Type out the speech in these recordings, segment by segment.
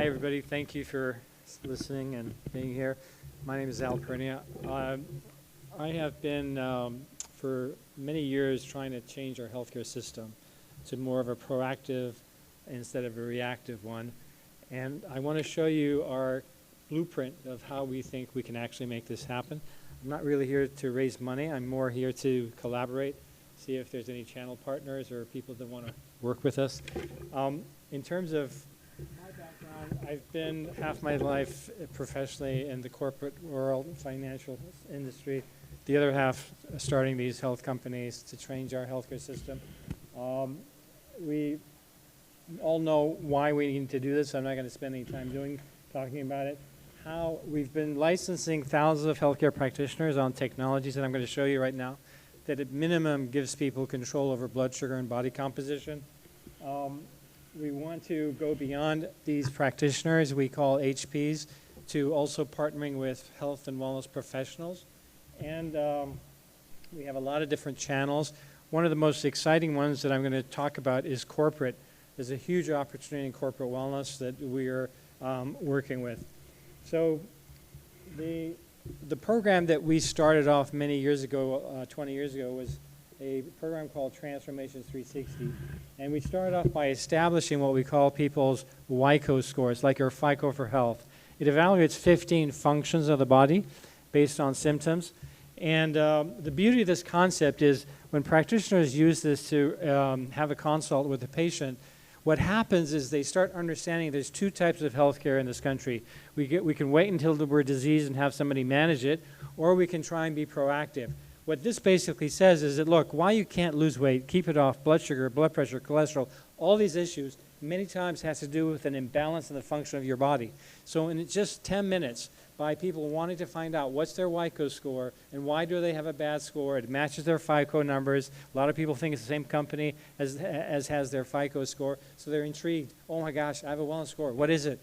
Hi, everybody. Thank you for listening and being here. My name is Pirnia. I have been, for many years, trying to change our healthcare system to more of a proactive instead of a reactive one. And I want to show you our blueprint of how we think we can actually make this happen. I'm not really here to raise money. I'm more here to collaborate, see if there's any channel partners or people that want to work with us. In terms of my background, I've been half my life professionally in the corporate world, financial industry, the other half starting these health companies to change our healthcare system. We all know why we need to do this. I'm not going to spend any time talking about it. How we've been licensing thousands of healthcare practitioners on technologies that I'm going to show you right now that at minimum gives people control over blood sugar and body composition. We want to go beyond these practitioners we call HPs to also partnering with health and wellness professionals. And we have a lot of different channels. One of the most exciting ones that I'm going to talk about is corporate. There's a huge opportunity in corporate wellness that we're working with. So the program that we started off many years ago, 20 years ago, was a program called Transformation 360. And we started off by establishing what we call people's WICO scores, like your FICO for health. It evaluates 15 functions of the body based on symptoms. And the beauty of this concept is when practitioners use this to have a consult with a patient, what happens is they start understanding there's two types of healthcare in this country. We can wait until we're diseased and have somebody manage it, or we can try and be proactive. What this basically says is that, look, why you can't lose weight, keep it off, blood sugar, blood pressure, cholesterol, all these issues many times has to do with an imbalance in the function of your body. So in just 10 minutes, by people wanting to find out what's their WICO score and why do they have a bad score, it matches their FICO numbers. A lot of people think it's the same company as has their FICO score, so they're intrigued. Oh my gosh, I have a wellness score. What is it?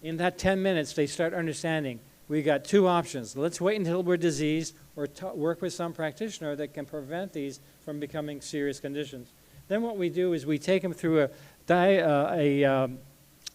In that 10 minutes, they start understanding. We got two options. Let's wait until we're diseased or work with some practitioner that can prevent these from becoming serious conditions. Then what we do is we take them through a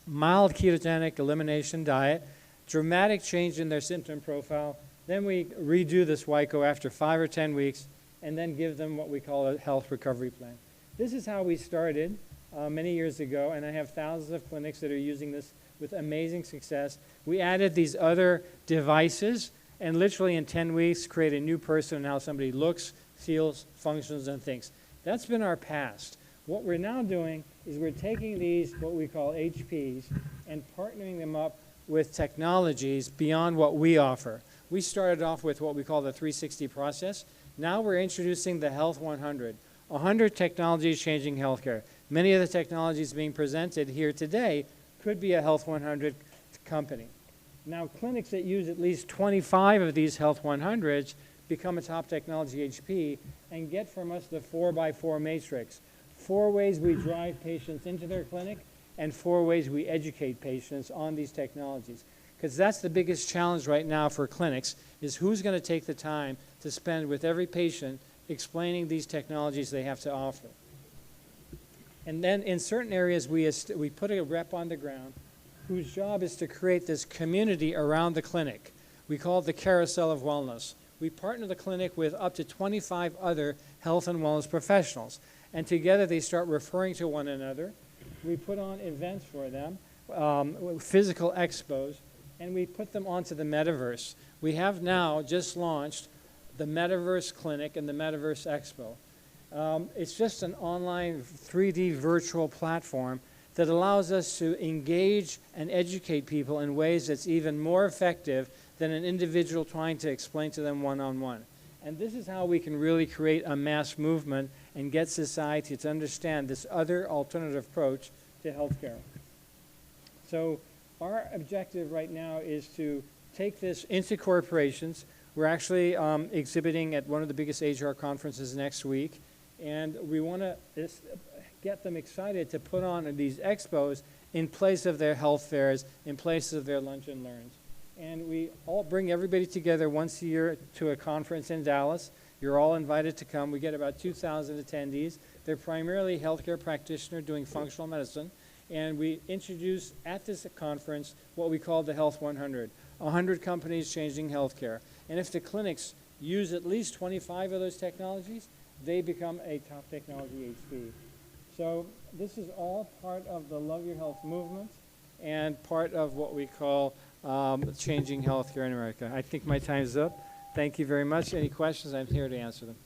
mild ketogenic elimination diet, dramatic change in their symptom profile. Then we redo this WICO after 5 or 10 weeks and then give them what we call a health recovery plan. This is how we started many years ago, and I have thousands of clinics that are using this with amazing success. We added these other devices and literally in 10 weeks create a new person in how somebody looks, feels, functions, and thinks. That's been our past. What we're now doing is we're taking these, what we call HPs, and partnering them up with technologies beyond what we offer. We started off with what we call the 360 process. Now we're introducing the Health 100. 100 technologies changing healthcare. Many of the technologies being presented here today could be a Health 100 company. Now, clinics that use at least 25 of these Health 100s become a top technology HP and get from us the 4x4 matrix. 4 ways we drive patients into their clinic and 4 ways we educate patients on these technologies. Because that's the biggest challenge right now for clinics is who's going to take the time to spend with every patient explaining these technologies they have to offer. And then in certain areas, we put a rep on the ground whose job is to create this community around the clinic. We call it the carousel of wellness. We partner the clinic with up to 25 other health and wellness professionals. And together they start referring to one another. We put on events for them, physical expos, and we put them onto the metaverse. We have now just launched the Metaverse Clinic and the Metaverse Expo. It's just an online 3D virtual platform that allows us to engage and educate people in ways that's even more effective than an individual trying to explain to them one-on-one. And this is how we can really create a mass movement and get society to understand this other alternative approach to healthcare. So our objective right now is to take this into corporations. We're actually exhibiting at one of the biggest HR conferences next week, and we want to get them excited to put on these expos in place of their health fairs, in place of their lunch and learns. And we all bring everybody together once a year to a conference in Dallas. You're all invited to come. We get about 2,000 attendees. They're primarily healthcare practitioners doing functional medicine. And we introduced at this conference what we call the Health 100, 100 companies changing healthcare. And if the clinics use at least 25 of those technologies, they become a top technology HB. So this is all part of the Love Your Health movement and part of what we call changing healthcare in America. I think my time's up. Thank you very much. Any questions? I'm here to answer them.